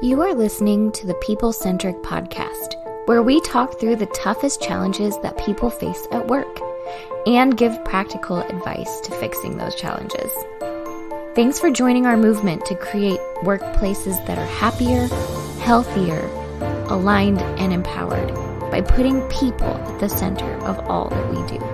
You are listening to the People Centric podcast, where we talk through the toughest challenges that people face at work and give practical advice to fixing those challenges. Thanks for joining our movement to create workplaces that are happier, healthier, aligned, and empowered by putting people at the center of all that we do.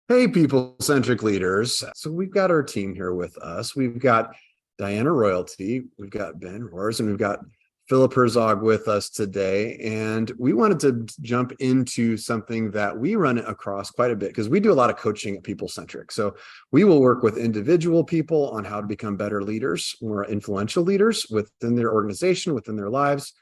Hey, people-centric leaders. So we've got our team here with us. We've got Diana Royalty, we've got Ben Roars, and we've got Philip Herzog with us today. And we wanted to jump into something that we run across quite a bit because we do a lot of coaching at People Centric. So we will work with individual people on how to become better leaders, more influential leaders within their organization, within their lives,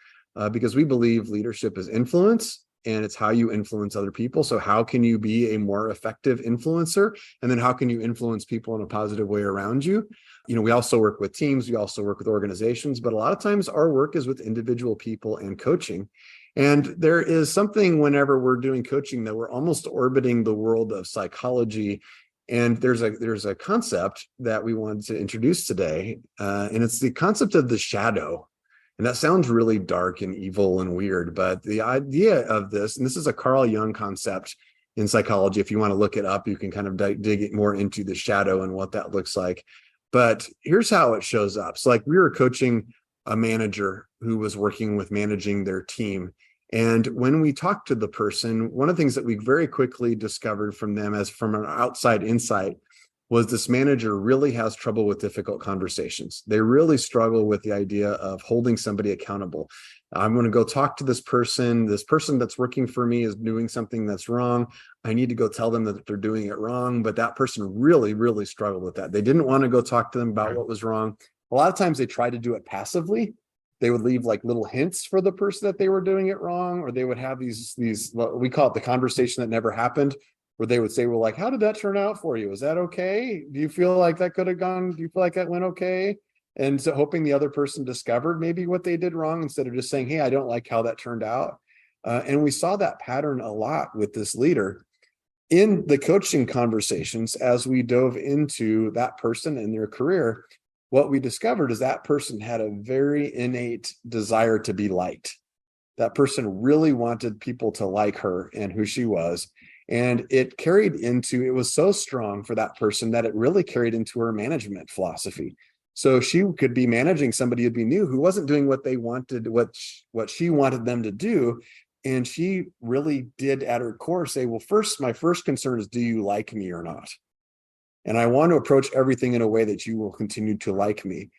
because we believe leadership is influence. And it's how you influence other people. So how can you be a more effective influencer? And then how can you influence people in a positive way around you? You know, we also work with teams. We also work with organizations, but a lot of times our work is with individual people and coaching. And there is something whenever we're doing coaching that we're almost orbiting the world of psychology. And there's a concept that we wanted to introduce today. And it's the concept of the shadow. And that sounds really dark and evil and weird, but the idea of this, and this is a Carl Jung concept in psychology. If you want to look it up, you can kind of dig more into the shadow and what that looks like. But here's how it shows up. So like we were coaching a manager who was working with managing their team. And when we talked to the person, one of the things that we very quickly discovered from them as from an outside insight was this manager really has trouble with difficult conversations. They really struggle with the idea of holding somebody accountable. I'm going to go talk to this person. This person that's working for me is doing something that's wrong. I need to go tell them that they're doing it wrong. But that person really, really struggled with that. They didn't want to go talk to them about what was wrong. A lot of times they tried to do it passively. They would leave like little hints for the person that they were doing it wrong, or they would have these we call it the conversation that never happened, where they would say, well, like, how did that turn out for you? Is that okay? Do you feel like that could have gone? Do you feel like that went okay? And so hoping the other person discovered maybe what they did wrong instead of just saying, hey, I don't like how that turned out. And we saw that pattern a lot with this leader in the coaching conversations. As we dove into that person and their career, what we discovered is that person had a very innate desire to be liked. That person really wanted people to like her and who she was. And it was so strong for that person that it really carried into her management philosophy. So she could be managing somebody who'd be new, who wasn't doing what they wanted, what she wanted them to do. And she really did at her core say, well, my first concern is, do you like me or not? And I want to approach everything in a way that you will continue to like me.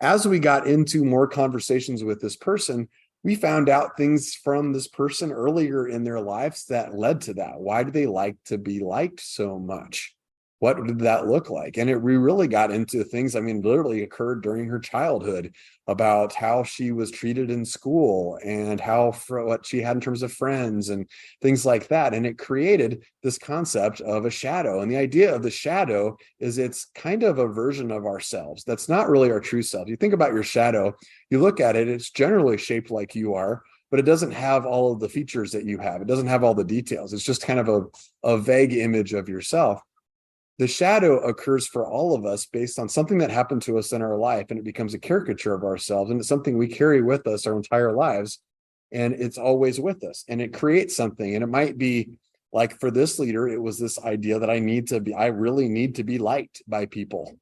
As we got into more conversations with this person, we found out things from this person earlier in their lives that led to that. Why do they like to be liked so much? What did that look like? And we really got into things, literally occurred during her childhood, about how she was treated in school and what she had in terms of friends and things like that. And it created this concept of a shadow. And the idea of the shadow is it's kind of a version of ourselves. That's not really our true self. You think about your shadow, you look at it, it's generally shaped like you are, but it doesn't have all of the features that you have. It doesn't have all the details. It's just kind of a vague image of yourself. The shadow occurs for all of us based on something that happened to us in our life, and it becomes a caricature of ourselves, and it's something we carry with us our entire lives, and it's always with us, and it creates something. And it might be like, for this leader, it was this idea that I really need to be liked by people.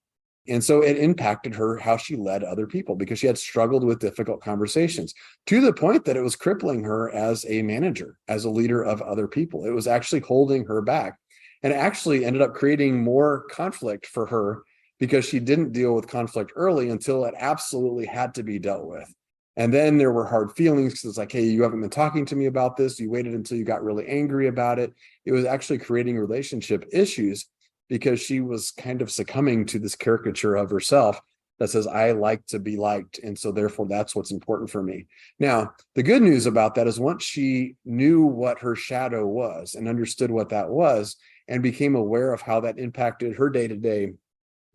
And so it impacted her, how she led other people, because she had struggled with difficult conversations to the point that it was crippling her as a manager, as a leader of other people. It was actually holding her back. And it actually ended up creating more conflict for her because she didn't deal with conflict early until it absolutely had to be dealt with. And then there were hard feelings because it's like, hey, you haven't been talking to me about this. You waited until you got really angry about it. It was actually creating relationship issues because she was kind of succumbing to this caricature of herself that says, I like to be liked. And so therefore, that's what's important for me. Now, the good news about that is once she knew what her shadow was and understood what that was, and became aware of how that impacted her day-to-day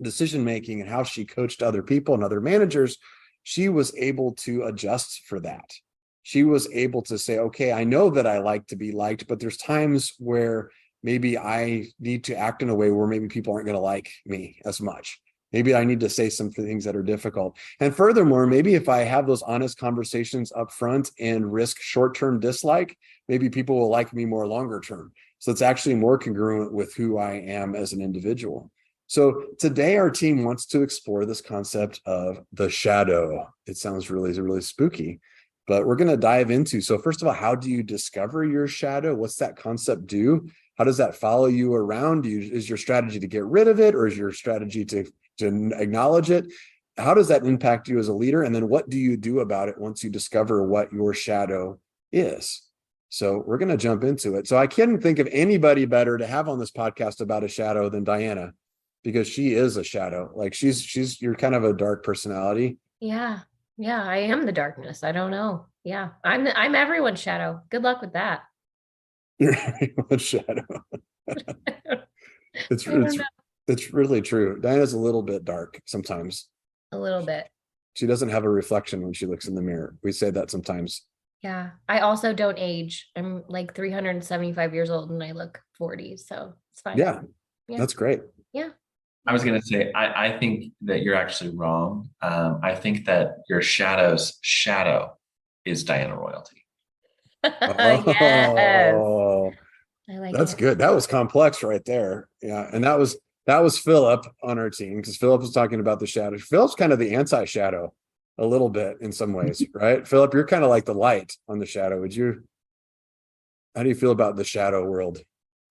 decision-making and how she coached other people and other managers, she was able to adjust for that. she was able to say, okay, I know that I like to be liked, but there's times where maybe I need to act in a way where maybe people aren't going to like me as much. Maybe I need to say some things that are difficult. And furthermore, maybe if I have those honest conversations up front and risk short-term dislike, maybe people will like me more longer term. So it's actually more congruent with who I am as an individual. So today our team wants to explore this concept of the shadow. It sounds really, really spooky, but we're going to dive into. So first of all, how do you discover your shadow? What's that concept do? How does that follow you around? Is your strategy to get rid of it, or is your strategy to acknowledge it? How does that impact you as a leader? And then what do you do about it once you discover what your shadow is? So we're going to jump into it. So I can't think of anybody better to have on this podcast about a shadow than Diana, because she is a shadow. Like you're kind of a dark personality. Yeah. Yeah. I am the darkness. I don't know. Yeah. I'm everyone's shadow. Good luck with that. You're everyone's shadow. It's really true. Diana's a little bit dark sometimes. A little bit. She doesn't have a reflection when she looks in the mirror. We say that sometimes. Yeah. I also don't age. I'm like 375 years old and I look 40. So it's fine. Yeah. That's great. Yeah. I was going to say, I think that you're actually wrong. I think that your shadow's shadow is Diana Royalty. Yes. I like that's it. Good. That was complex right there. Yeah. And that was Philip on our team, because Philip was talking about the shadow. Philip's kind of the anti-shadow a little bit in some ways, right? Philip, you're kind of like the light on the shadow. How do you feel about the shadow world?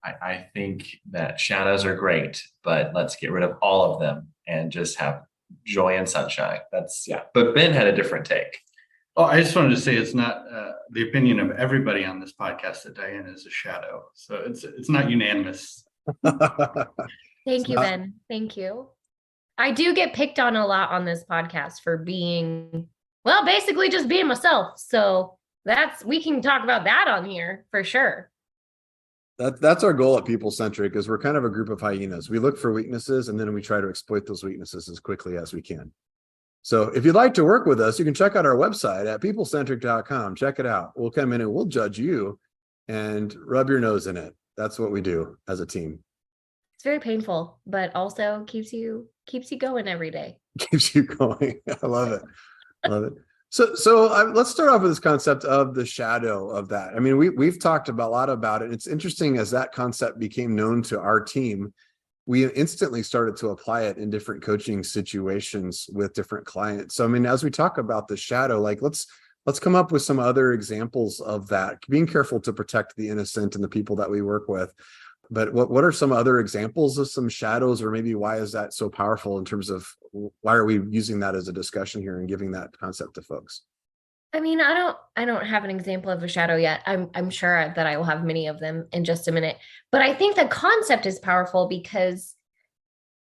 I think that shadows are great, but let's get rid of all of them and just have joy and sunshine. But Ben had a different take. Oh, I just wanted to say it's not the opinion of everybody on this podcast that Diana is a shadow. So it's not unanimous. Thank you, Ben. Thank you. I do get picked on a lot on this podcast for being, well, basically just being myself. So we can talk about that on here for sure. That's our goal at People Centric, is we're kind of a group of hyenas. We look for weaknesses and then we try to exploit those weaknesses as quickly as we can. So if you'd like to work with us, you can check out our website at peoplecentric.com. Check it out. We'll come in and we'll judge you and rub your nose in it. That's what we do as a team. It's very painful, but also keeps you going every day. Keeps you going. I love it. I love it. So let's start off with this concept of the shadow of that. I mean, we've talked a lot about it. It's interesting, as that concept became known to our team, we instantly started to apply it in different coaching situations with different clients. So, I mean, as we talk about the shadow, like let's come up with some other examples of that, being careful to protect the innocent and the people that we work with. But what are some other examples of some shadows, or maybe why is that so powerful in terms of why are we using that as a discussion here and giving that concept to folks? I mean, I don't have an example of a shadow yet. I'm sure that I will have many of them in just a minute. But I think the concept is powerful because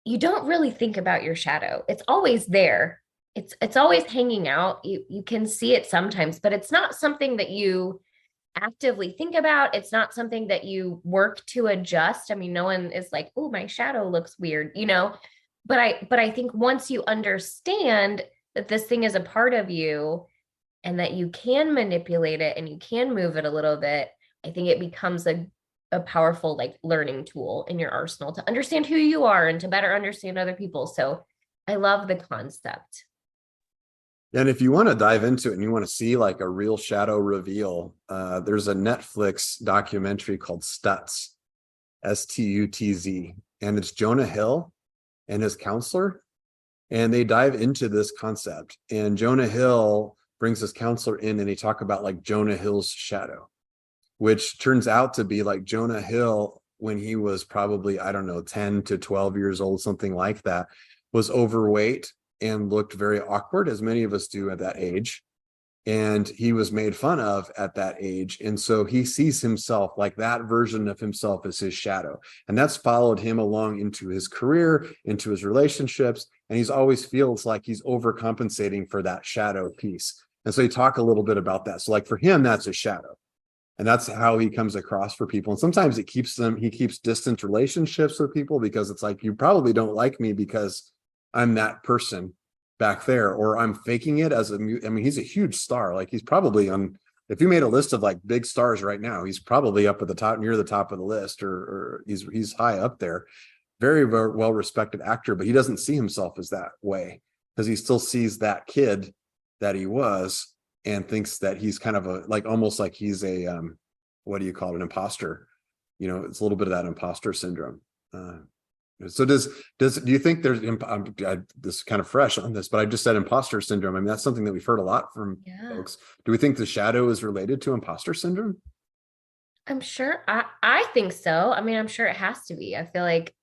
you don't really think about your shadow. It's always there. It's always hanging out. You can see it sometimes, but it's not something that you actively think about. It's not something that you work to adjust. I mean, no one is like, oh, my shadow looks weird, but I think once you understand that this thing is a part of you and that you can manipulate it and you can move it a little bit, I think it becomes a powerful learning tool in your arsenal to understand who you are and to better understand other people. So I love the concept. And if you want to dive into it and you want to see like a real shadow reveal, there's a Netflix documentary called Stutz, Stutz, and it's Jonah Hill and his counselor, and they dive into this concept. And Jonah Hill brings his counselor in and they talk about like Jonah Hill's shadow, which turns out to be like Jonah Hill, when he was probably, 10 to 12 years old, something like that, was overweight and looked very awkward, as many of us do at that age. And he was made fun of at that age. And so he sees himself, like that version of himself, as his shadow. And that's followed him along into his career, into his relationships. And he's always feels like he's overcompensating for that shadow piece. And so he talk a little bit about that. So like for him, that's a shadow. And that's how he comes across for people. And sometimes he keeps distant relationships with people because it's like, you probably don't like me because I'm that person back there, or I'm faking it he's a huge star. Like he's probably on if you made a list of like big stars right now, he's probably up at the top, near the top of the list, or he's high up there. Very, very well respected actor, but he doesn't see himself as that way because he still sees that kid that he was and thinks that he's kind of almost like he's a what do you call it, an imposter. It's a little bit of that imposter syndrome. So do you think there's this is kind of fresh on this, but I just said imposter syndrome. I mean, that's something that we've heard a lot from folks. Do we think the shadow is related to imposter syndrome? I'm sure. I think so. I mean, I'm sure it has to be. I feel like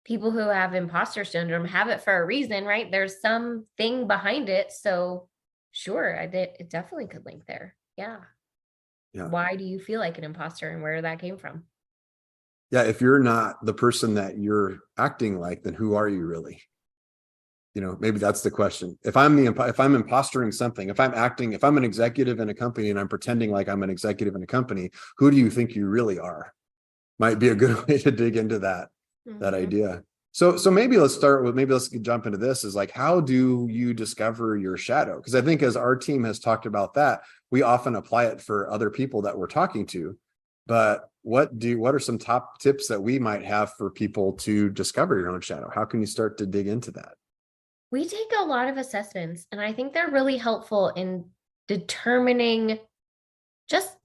people who have imposter syndrome have it for a reason, right? There's something behind it. So sure, it definitely could link there. Yeah. Why do you feel like an imposter and where that came from? Yeah, if you're not the person that you're acting like, then who are you really? Maybe that's the question. If I'm impostering something, if I'm an executive in a company and I'm pretending like I'm an executive in a company, who do you think you really are? Might be a good way to dig into that idea. So maybe let's jump into this is like, how do you discover your shadow? Because I think as our team has talked about that, we often apply it for other people that we're talking to. But what are some top tips that we might have for people to discover your own shadow? How can you start to dig into that? We take a lot of assessments, and I think they're really helpful in determining just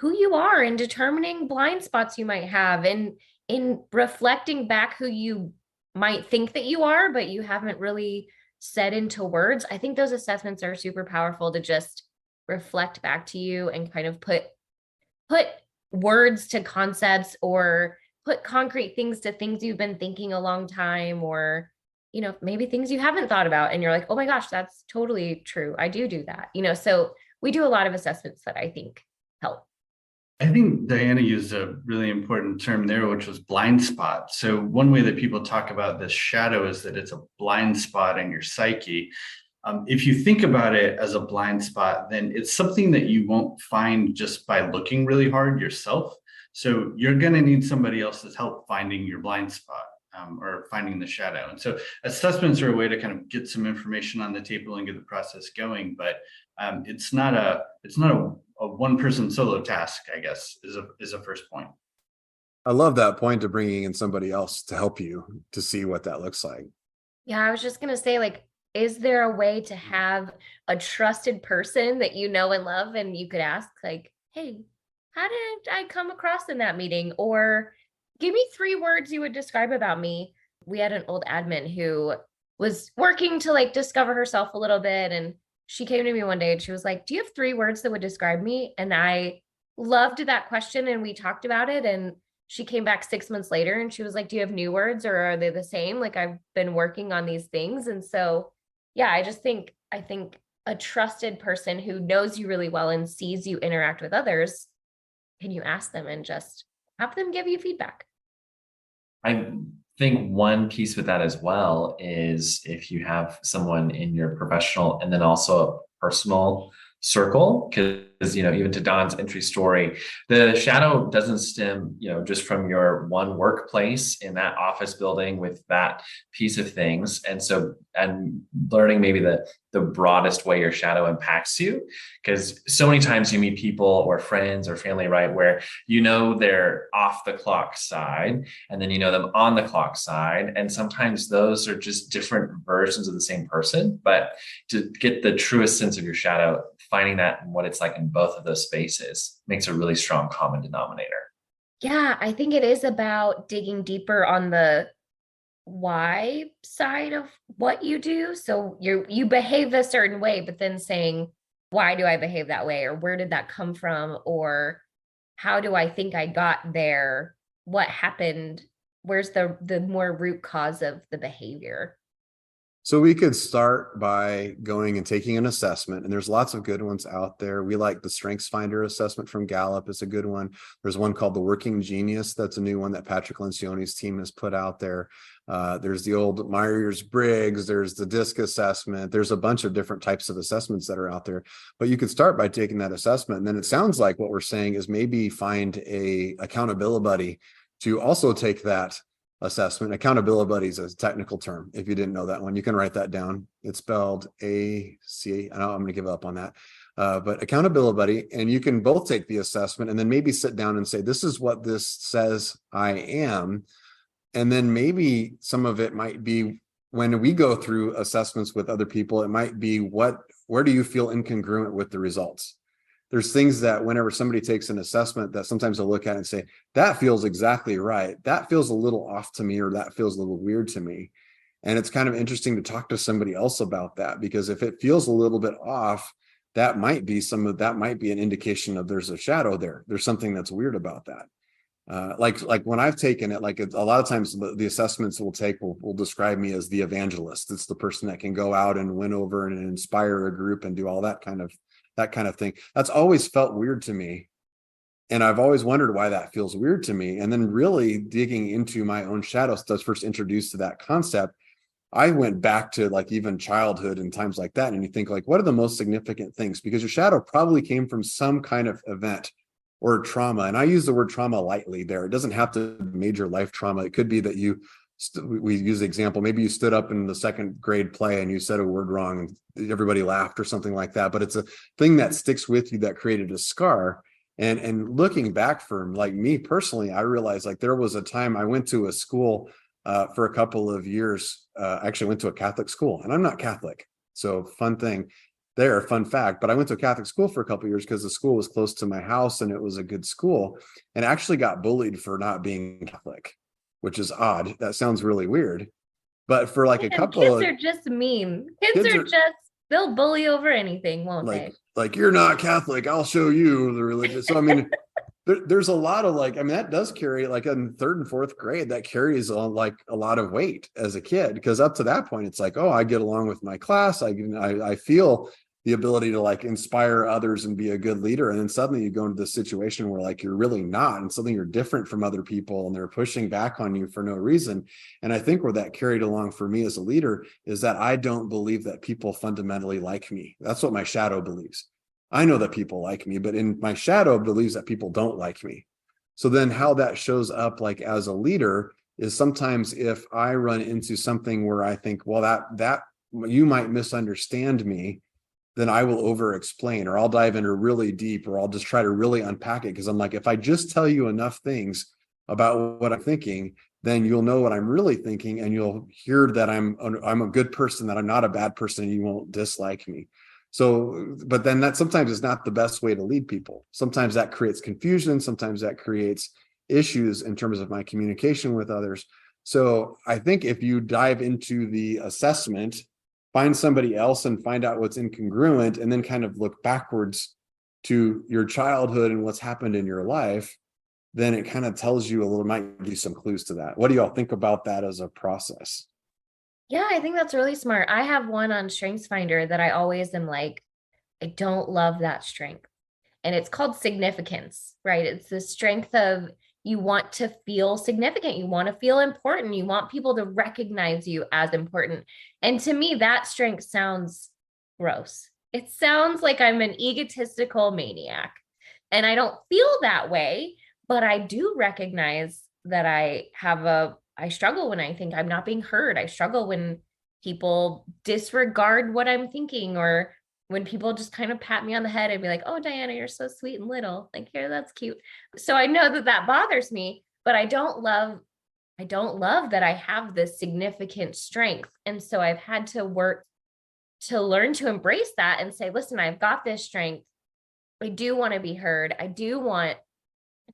who you are and determining blind spots you might have, and in reflecting back who you might think that you are, but you haven't really said into words. I think those assessments are super powerful to just reflect back to you and kind of put words to concepts, or put concrete things to things you've been thinking a long time, or maybe things you haven't thought about and you're like, oh my gosh, that's totally true, I do that. So we do a lot of assessments that I think help. I think Diana used a really important term there, which was blind spot. So one way that people talk about this shadow is that it's a blind spot in your psyche. If you think about it as a blind spot, then it's something that you won't find just by looking really hard yourself. So you're going to need somebody else's help finding your blind spot, or finding the shadow. And so assessments are a way to kind of get some information on the table and get the process going. But it's not a one person solo task, I guess, is a first point. I love that point of bringing in somebody else to help you to see what that looks like. Yeah, I was just going to say, like, is there a way to have a trusted person that you know and love, and you could ask like, hey, how did I come across in that meeting? Or give me 3 words you would describe about me. We had an old admin who was working to like discover herself a little bit. And she came to me one day and she was like, do you have 3 words that would describe me? And I loved that question. And we talked about it. And she came back 6 months later and she was like, do you have new words, or are they the same? Like, I've been working on these things. And so, yeah, I think a trusted person who knows you really well and sees you interact with others, can you ask them and just have them give you feedback? I think one piece with that as well is if you have someone in your professional and then also a personal circle, because even to Don's entry story, the shadow doesn't stem just from your one workplace in that office building with that piece of things. And learning maybe the broadest way your shadow impacts you, because so many times you meet people or friends or family, right, where they're off the clock side and then them on the clock side, and sometimes those are just different versions of the same person. But to get the truest sense of your shadow, finding that and what it's like in both of those spaces makes a really strong common denominator. Yeah, I think it is about digging deeper on the why side of what you do. So you behave a certain way, but then saying, why do I behave that way? Or where did that come from? Or how do I think I got there? What happened? Where's the more root cause of the behavior? So we could start by going and taking an assessment, and there's lots of good ones out there. We like the Strengths Finder assessment from Gallup. It's a good one. There's one called the Working Genius. That's a new one that Patrick Lencioni's team has put out there. There's the old Myers-Briggs. There's the DISC assessment. There's a bunch of different types of assessments that are out there. But you could start by taking that assessment. And then it sounds like what we're saying is maybe find a accountability buddy to also take that assessment. Accountability buddy is a technical term. If you didn't know that one, you can write that down. It's spelled A-C. I know I'm going to give up on that. But accountability buddy, and you can both take the assessment and then maybe sit down and say, this is what this says I am. And then maybe some of it might be when we go through assessments with other people, it might be where do you feel incongruent with the results? There's things that whenever somebody takes an assessment that sometimes they'll look at and say, that feels exactly right. That feels a little off to me, or that feels a little weird to me. And it's kind of interesting to talk to somebody else about that, because if it feels a little bit off, that might be an indication of there's a shadow there. There's something that's weird about that. Like when I've taken it, like a lot of times the assessments we'll take will describe me as the evangelist. It's the person that can go out and win over and inspire a group and do all that kind of thing. That's always felt weird to me. And I've always wondered why that feels weird to me. And then really digging into my own shadow stuff, first introduced to that concept, I went back to like even childhood and times like that. And you think like, what are the most significant things? Because your shadow probably came from some kind of event or trauma. And I use the word trauma lightly there. It doesn't have to be major life trauma. It could be that we use the example, maybe you stood up in the second grade play and you said a word wrong and everybody laughed or something like that. But it's a thing that sticks with you that created a scar. And looking back for like me personally, I realized like there was a time I went to a school for a couple of years. I actually went to a Catholic school, and I'm not Catholic. So fun fact, but I went to a Catholic school for a couple of years because the school was close to my house and it was a good school, and actually got bullied for not being Catholic, which is odd. That sounds really weird. But for like kids are just mean. They'll bully over anything, won't they? Like, you're not Catholic, I'll show you the religion. So I mean, there's a lot of like, I mean, that does carry like in third and fourth grade, that carries on like a lot of weight as a kid, because up to that point, it's like, oh, I get along with my class. I feel the ability to like inspire others and be a good leader. And then suddenly you go into this situation where like, you're really not, and suddenly you're different from other people and they're pushing back on you for no reason. And I think where that carried along for me as a leader is that I don't believe that people fundamentally like me. That's what my shadow believes. I know that people like me, but in my shadow believes that people don't like me. So then how that shows up like as a leader is sometimes if I run into something where I think, well, that you might misunderstand me, then I will over explain, or I'll dive into really deep, or I'll just try to really unpack it. Because I'm like, if I just tell you enough things about what I'm thinking, then you'll know what I'm really thinking, and you'll hear that I'm a good person, that I'm not a bad person, and you won't dislike me. So, but then that sometimes is not the best way to lead people. Sometimes that creates confusion. Sometimes that creates issues in terms of my communication with others. So I think if you dive into the assessment, find somebody else and find out what's incongruent, and then kind of look backwards to your childhood and what's happened in your life, then it kind of tells you might give you some clues to that. What do y'all think about that as a process? Yeah, I think that's really smart. I have one on StrengthsFinder that I always am like, I don't love that strength. And it's called significance, right? It's the strength of you want to feel significant. You want to feel important. You want people to recognize you as important. And to me, that strength sounds gross. It sounds like I'm an egotistical maniac. And I don't feel that way, but I do recognize that I struggle when I think I'm not being heard. I struggle when people disregard what I'm thinking, or when people just kind of pat me on the head and be like, oh, Diana, you're so sweet and little. Like, here, that's cute. So I know that bothers me, but I don't love that I have this significant strength. And so I've had to work to learn to embrace that and say, listen, I've got this strength. I do want to be heard. I do want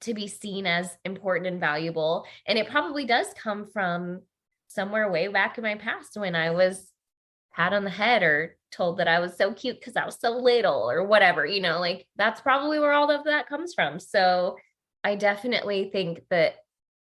to be seen as important and valuable. And it probably does come from somewhere way back in my past when I was pat on the head or told that I was so cute because I was so little or whatever, like that's probably where all of that comes from. So I definitely think that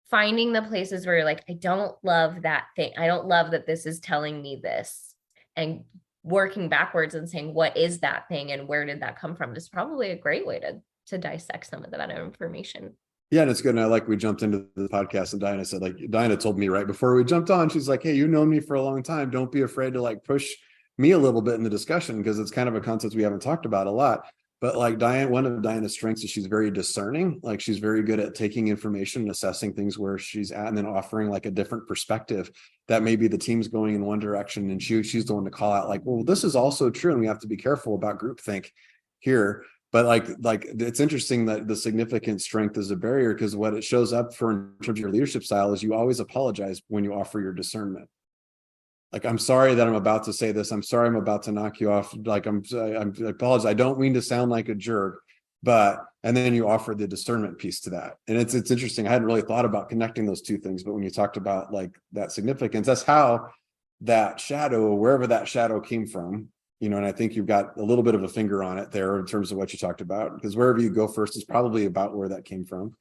finding the places where you're like, I don't love that thing. I don't love that this is telling me this, and working backwards and saying, what is that thing and where did that come from, is probably a great way to dissect some of that information. Yeah, and it's good. And I like, we jumped into the podcast and Diana said, like, Diana told me right before we jumped on, she's like, hey, you've known me for a long time. Don't be afraid to like push me a little bit in the discussion, because it's kind of a concept we haven't talked about a lot. But like one of Diana's strengths is she's very discerning. Like she's very good at taking information and assessing things where she's at, and then offering like a different perspective that maybe the team's going in one direction, and she's the one to call out like, well, this is also true, and we have to be careful about groupthink. here. But like it's interesting that the significant strength is a barrier, because what it shows up for in terms of your leadership style is you always apologize when you offer your discernment. Like, I'm sorry that I'm about to say this. I'm sorry I'm about to knock you off. Like, I apologize. I don't mean to sound like a jerk, but, and then you offer the discernment piece to that. And it's interesting. I hadn't really thought about connecting those two things, but when you talked about like that significance, that's how that shadow, wherever that shadow came from, you know, and I think you've got a little bit of a finger on it there in terms of what you talked about, because wherever you go first is probably about where that came from.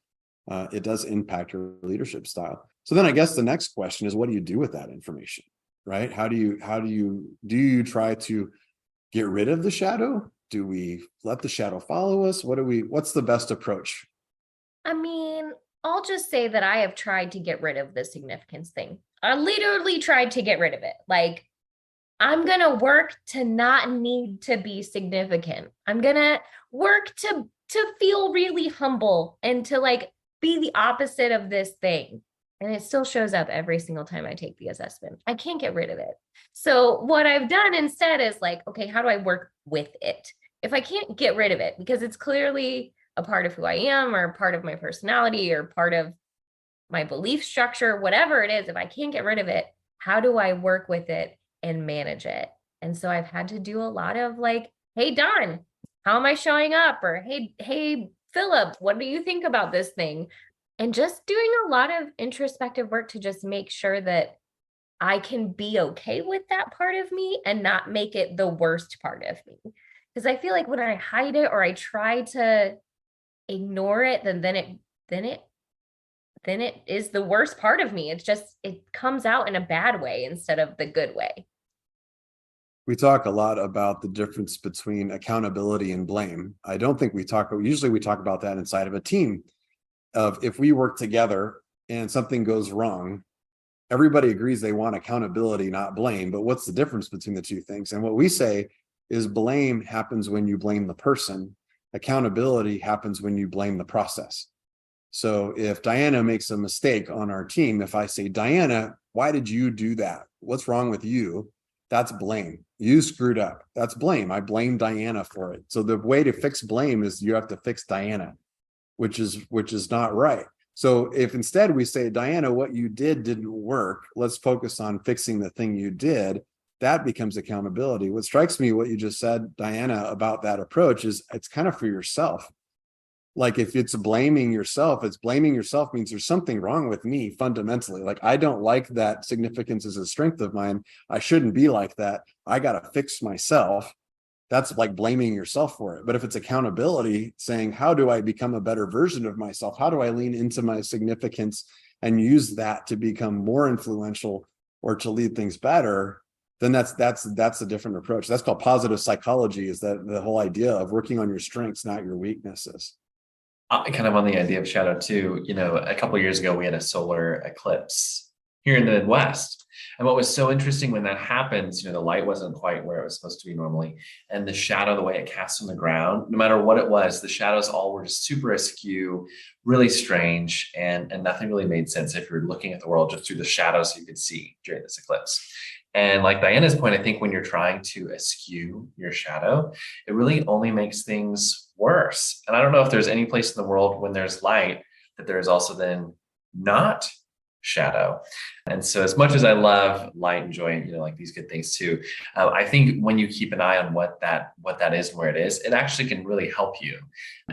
It does impact your leadership style. So then I guess the next question is, what do you do with that information? Right? How do you try to get rid of the shadow? Do we let the shadow follow us? What's the best approach? I mean, I'll just say that I have tried to get rid of the significance thing. I literally tried to get rid of it. Like, I'm going to work to not need to be significant. I'm going to work to feel really humble and to like be the opposite of this thing. And it still shows up every single time I take the assessment. I can't get rid of it. So what I've done instead is like, okay, how do I work with it? If I can't get rid of it, because it's clearly a part of who I am or part of my personality or part of my belief structure, whatever it is, if I can't get rid of it, how do I work with it and manage it? And so I've had to do a lot of like, hey, Don, how am I showing up? Or hey, Philip, what do you think about this thing? And just doing a lot of introspective work to just make sure that I can be okay with that part of me and not make it the worst part of me. Because I feel like when I hide it or I try to ignore it, then it is the worst part of me. It's just, it comes out in a bad way instead of the good way. We talk a lot about the difference between accountability and blame. I don't think usually we talk about that inside of a team. Of if we work together and something goes wrong, everybody agrees they want accountability, not blame. But what's the difference between the two things? And what we say is blame happens when you blame the person. Accountability happens when you blame the process. So if Diana makes a mistake on our team, if I say, Diana, why did you do that? What's wrong with you? That's blame. You screwed up. That's blame. I blame Diana for it. So the way to fix blame is you have to fix Diana, which is not right. So if instead we say, Diana, what you didn't work, let's focus on fixing the thing you did, that becomes accountability. What strikes me, what you just said, Diana, about that approach is it's kind of for yourself. Like if it's blaming yourself means there's something wrong with me fundamentally. Like I don't like that significance is a strength of mine. I shouldn't be like that. I got to fix myself. That's like blaming yourself for it. But if it's accountability, saying, how do I become a better version of myself? How do I lean into my significance and use that to become more influential or to lead things better? Then that's a different approach. That's called positive psychology, is that the whole idea of working on your strengths, not your weaknesses. Kind of on the idea of shadow too, a couple of years ago, we had a solar eclipse here in the Midwest. And what was so interesting when that happens, the light wasn't quite where it was supposed to be normally. And the shadow, the way it casts on the ground, no matter what it was, the shadows all were just super askew, really strange, and nothing really made sense if you're looking at the world just through the shadows you could see during this eclipse. And like Diana's point, I think when you're trying to eschew your shadow, it really only makes things worse. And I don't know if there's any place in the world when there's light that there is also then not shadow. And so as much as I love light and joy and like these good things too, I think when you keep an eye on what that is and where it is, it actually can really help you.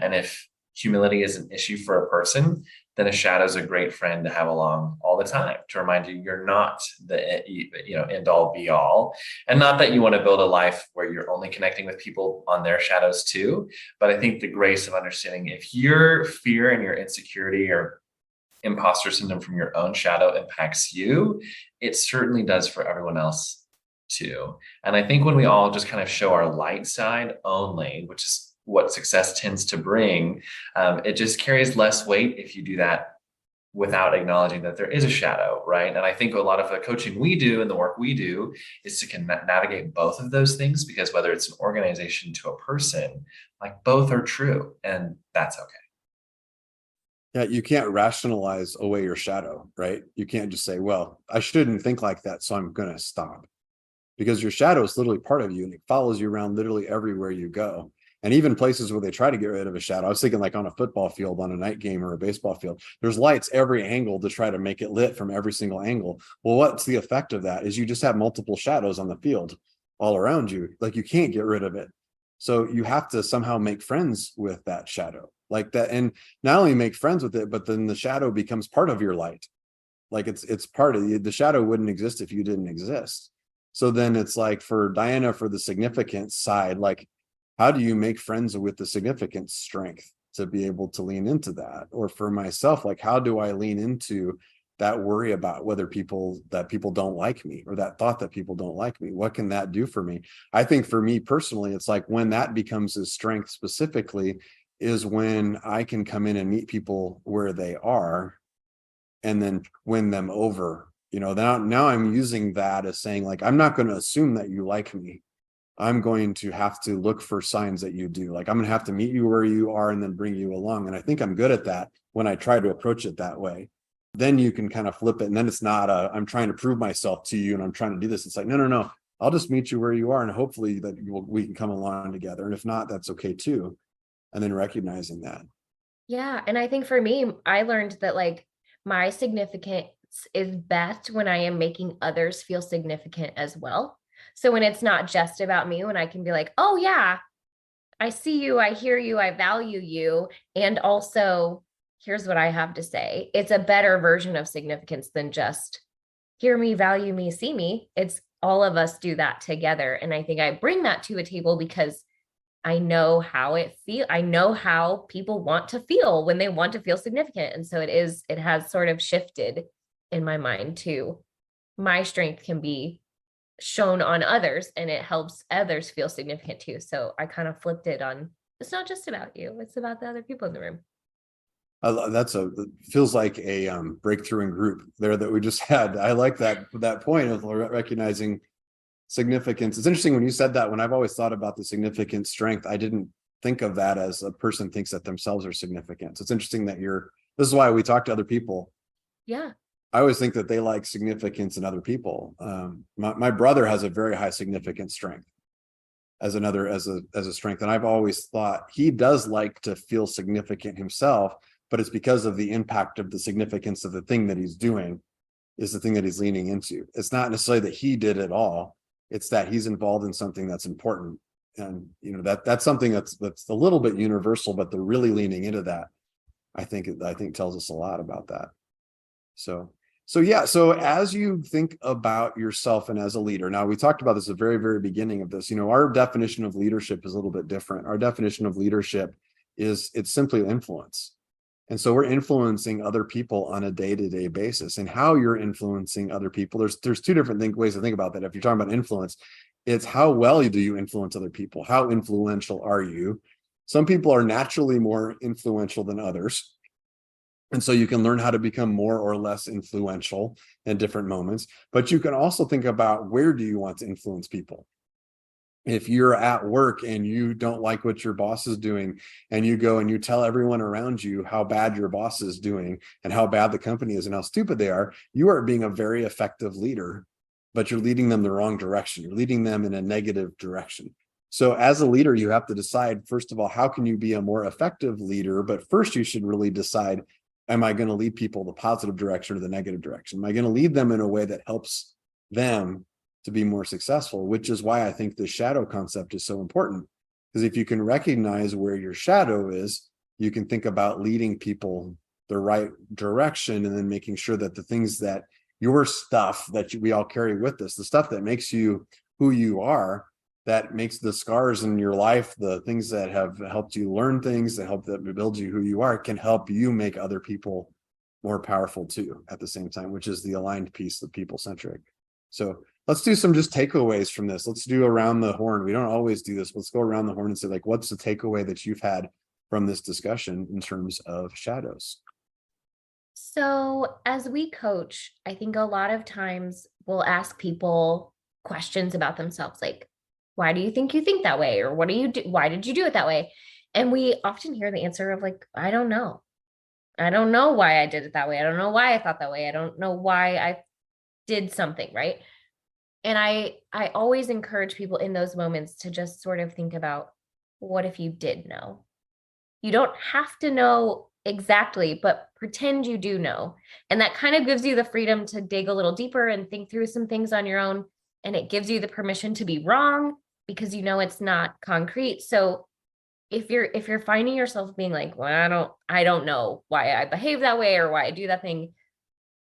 And if humility is an issue for a person, then a shadow is a great friend to have along all the time to remind you you're not the end all be all. And not that you want to build a life where you're only connecting with people on their shadows too. But I think the grace of understanding if your fear and your insecurity or imposter syndrome from your own shadow impacts you, it certainly does for everyone else too. And I think when we all just kind of show our light side only, which is what success tends to bring, it just carries less weight if you do that without acknowledging that there is a shadow, right? And I think a lot of the coaching we do and the work we do is to navigate both of those things, because whether it's an organization to a person, like both are true, and that's okay. Yeah, you can't rationalize away your shadow, right? You can't just say, well, I shouldn't think like that, so I'm going to stop. Because your shadow is literally part of you and it follows you around literally everywhere you go. And even places where they try to get rid of a shadow, I was thinking like on a football field, on a night game or a baseball field, there's lights every angle to try to make it lit from every single angle. Well, what's the effect of that is you just have multiple shadows on the field all around you. Like you can't get rid of it. So you have to somehow make friends with that shadow like that. And not only make friends with it, but then the shadow becomes part of your light. Like it's part of the shadow wouldn't exist if you didn't exist. So then it's like for Diana, for the significance side, like, how do you make friends with the significance strength to be able to lean into that? Or for myself, like, how do I lean into that worry about whether people don't like me, or that thought that people don't like me? What can that do for me? I think for me personally, it's like when that becomes a strength specifically is when I can come in and meet people where they are and then win them over. Now I'm using that as saying, like, I'm not going to assume that you like me. I'm going to have to look for signs that you do. Like, I'm going to have to meet you where you are and then bring you along. And I think I'm good at that when I try to approach it that way. Then you can kind of flip it. And then it's not I'm trying to prove myself to you and I'm trying to do this. It's like, no. I'll just meet you where you are. And hopefully that we can come along together. And if not, that's okay too. And then recognizing that. Yeah. And I think for me, I learned that like my significance is best when I am making others feel significant as well. So when it's not just about me, when I can be like, oh yeah, I see you, I hear you, I value you. And also here's what I have to say. It's a better version of significance than just hear me, value me, see me. It's all of us do that together. And I think I bring that to a table because I know how it feels. I know how people want to feel when they want to feel significant. And so it has sort of shifted in my mind too. My strength can be shown on others and it helps others feel significant too. So I kind of flipped it on, it's not just about you, it's about the other people in the room. Feels like a breakthrough in group there that we just had. I like that point of recognizing significance. It's interesting when you said that. When I've always thought about the significant strength, I didn't think of that as a person thinks that themselves are significant. So it's interesting that this is why we talk to other people. Yeah. I always think that they like significance in other people. My brother has a very high significant strength as a strength. And I've always thought he does like to feel significant himself, but it's because of the impact of the significance of the thing that he's doing is the thing that he's leaning into. It's not necessarily that he did it all. It's that he's involved in something that's important. And that's something that's a little bit universal, but the really leaning into that, I think tells us a lot about that. So yeah, so as you think about yourself and as a leader, now we talked about this at the very, very beginning of this, our definition of leadership is a little bit different. Our definition of leadership it's simply influence. And so we're influencing other people on a day-to-day basis. And how you're influencing other people, there's two different ways to think about that. If you're talking about influence, it's how well do you influence other people? How influential are you? Some people are naturally more influential than others. And so you can learn how to become more or less influential in different moments. But you can also think about, where do you want to influence people? If you're at work and you don't like what your boss is doing, and you go and you tell everyone around you how bad your boss is doing and how bad the company is and how stupid they are, you are being a very effective leader, but you're leading them the wrong direction. You're leading them in a negative direction. So as a leader, you have to decide, first of all, how can you be a more effective leader? But first, you should really decide, am I going to lead people the positive direction or the negative direction? Am I going to lead them in a way that helps them to be more successful? Which is why I think the shadow concept is so important. Because if you can recognize where your shadow is, you can think about leading people the right direction, and then making sure that the things that your stuff that we all carry with us, the stuff that makes you who you are, that makes the scars in your life, the things that have helped you learn things, that build you who you are, can help you make other people more powerful too at the same time, which is the aligned piece of people centric. So let's do some just takeaways from this. Let's do around the horn. We don't always do this. Let's go around the horn and say, like, what's the takeaway that you've had from this discussion in terms of shadows? So as we coach, I think a lot of times we'll ask people questions about themselves, like, why do you think that way? Or what do you do? Why did you do it that way? And we often hear the answer of like, I don't know. I don't know why I did it that way. I don't know why I thought that way. I don't know why I did something, right? And I always encourage people in those moments to just sort of think about, what if you did know? You don't have to know exactly, but pretend you do know. And that kind of gives you the freedom to dig a little deeper and think through some things on your own. And it gives you the permission to be wrong because you know it's not concrete. So if you're finding yourself being like, well, I don't know why I behave that way or why I do that thing,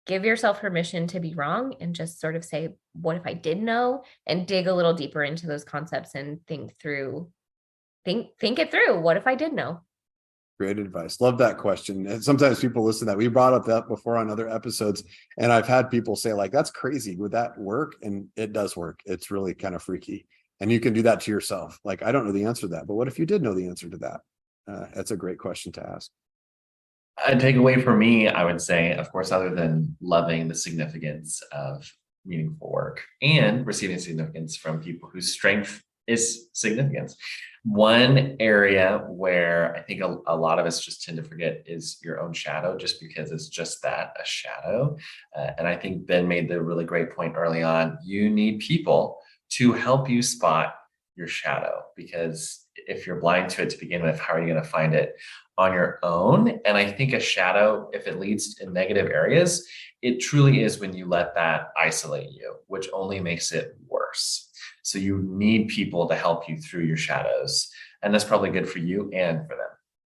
give yourself permission to be wrong and just sort of say, what if I did know? And dig a little deeper into those concepts and think it through. What if I did know? Great advice. Love that question. And sometimes people listen to that. We brought up that before on other episodes, and I've had people say like, that's crazy. Would that work? And it does work. It's really kind of freaky. And you can do that to yourself. Like, I don't know the answer to that, but what if you did know the answer to that? That's a great question to ask. A takeaway for me, I would say, of course, other than loving the significance of meaningful work and receiving significance from people whose strength is significance. One area where I think a lot of us just tend to forget is your own shadow, just because it's just that, a shadow. And I think Ben made the really great point early on. You need people to help you spot your shadow, because if you're blind to it to begin with, how are you going to find it on your own? And I think a shadow, if it leads in negative areas, it truly is when you let that isolate you, which only makes it worse. So you need people to help you through your shadows. And that's probably good for you and for them.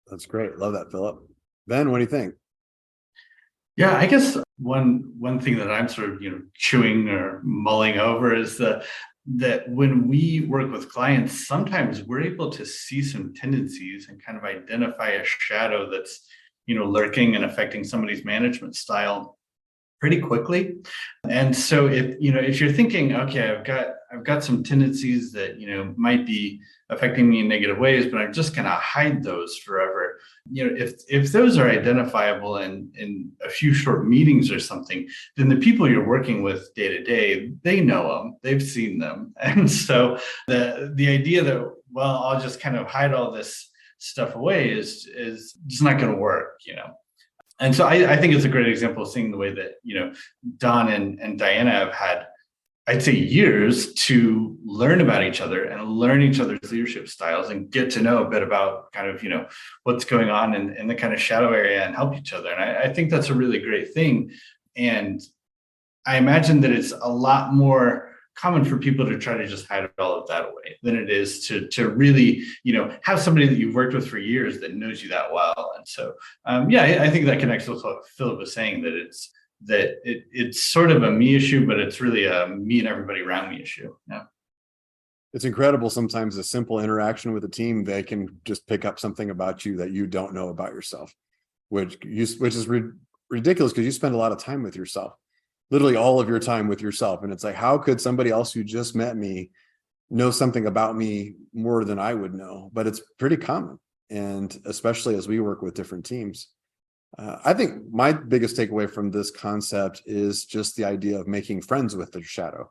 That's great. Love that, Philip. Ben, what do you think? Yeah, I guess one thing that I'm sort of chewing or mulling over is that when we work with clients, sometimes we're able to see some tendencies and kind of identify a shadow that's lurking and affecting somebody's management style pretty quickly. And so if you're thinking, okay, I've got some tendencies that might be affecting me in negative ways, but I'm just going to hide those forever. If those are identifiable in a few short meetings or something, then the people you're working with day to day, they know them, they've seen them. And so the idea that, well, I'll just kind of hide all this stuff away is just not going to work, And so I think it's a great example of seeing the way that, Don and Diana have had, I'd say, years to learn about each other and learn each other's leadership styles and get to know a bit about kind of, what's going on in the kind of shadow area and help each other. And I think that's a really great thing. And I imagine that it's a lot more common for people to try to just hide all of that away than it is to really, have somebody that you've worked with for years that knows you that well. And so, I think that connects with what Philip was saying, that it's sort of a me issue, but it's really a me and everybody around me issue. Yeah. It's incredible. Sometimes a simple interaction with a team, they can just pick up something about you that you don't know about yourself, which is ridiculous because you spend a lot of time with yourself. Literally all of your time with yourself. And it's like, how could somebody else who just met me know something about me more than I would know? But it's pretty common. And especially as we work with different teams. I think my biggest takeaway from this concept is just the idea of making friends with the shadow.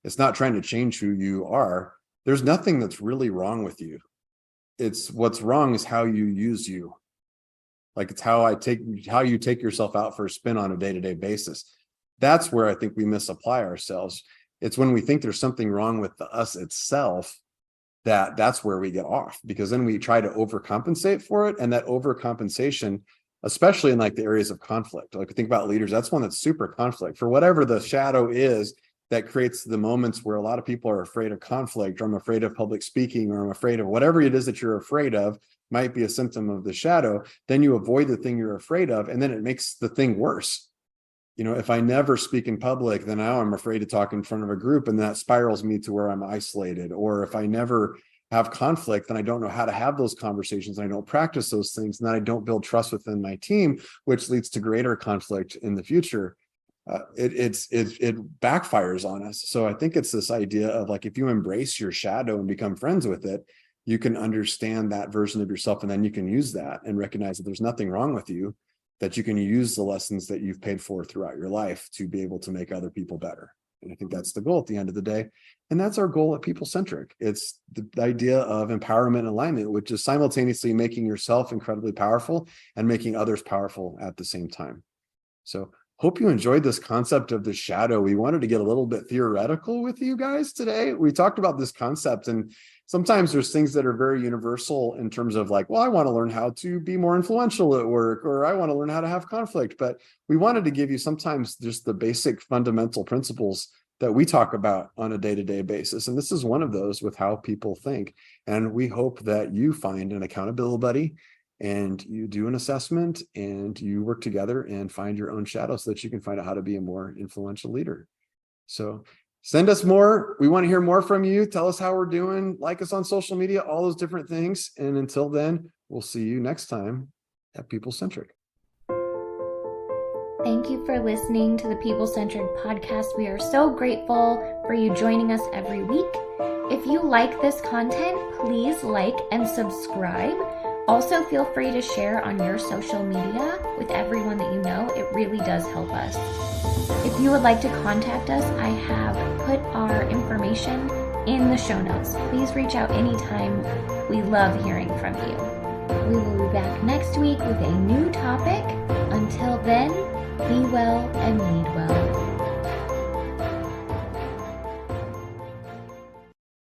It's not trying to change who you are. There's nothing that's really wrong with you. It's what's wrong is how you use you. Like it's how you take yourself out for a spin on a day-to-day basis. That's where I think we misapply ourselves. It's when we think there's something wrong with the us itself that's where we get off, because then we try to overcompensate for it. And that overcompensation, especially in like the areas of conflict, like think about leaders, that's one that's super conflict for whatever the shadow is that creates the moments where a lot of people are afraid of conflict, or I'm afraid of public speaking, or I'm afraid of whatever it is that you're afraid of might be a symptom of the shadow. Then you avoid the thing you're afraid of, and then it makes the thing worse. If I never speak in public, then now I'm afraid to talk in front of a group, and that spirals me to where I'm isolated. Or if I never have conflict, then I don't know how to have those conversations, and I don't practice those things, and then I don't build trust within my team, which leads to greater conflict in the future. It backfires on us. So I think it's this idea of like, if you embrace your shadow and become friends with it, you can understand that version of yourself, and then you can use that and recognize that there's nothing wrong with you, that you can use the lessons that you've paid for throughout your life to be able to make other people better. And I think that's the goal at the end of the day. And that's our goal at People Centric. It's the idea of empowerment and alignment, which is simultaneously making yourself incredibly powerful and making others powerful at the same time. So hope you enjoyed this concept of the shadow. We wanted to get a little bit theoretical with you guys today. We talked about this concept, and sometimes there's things that are very universal in terms of like, well, I want to learn how to be more influential at work, or I want to learn how to have conflict. But we wanted to give you sometimes just the basic fundamental principles that we talk about on a day-to-day basis. And this is one of those with how people think. And we hope that you find an accountability buddy and you do an assessment and you work together and find your own shadow so that you can find out how to be a more influential leader. So send us more. We want to hear more from you. Tell us how we're doing. Like us on social media, all those different things. And until then, we'll see you next time at People Centric. Thank you for listening to the People Centric podcast. We are so grateful for you joining us every week. If you like this content, please like and subscribe. Also, feel free to share on your social media with everyone that you know. It really does help us. If you would like to contact us, I have put our information in the show notes. Please reach out anytime. We love hearing from you. We will be back next week with a new topic.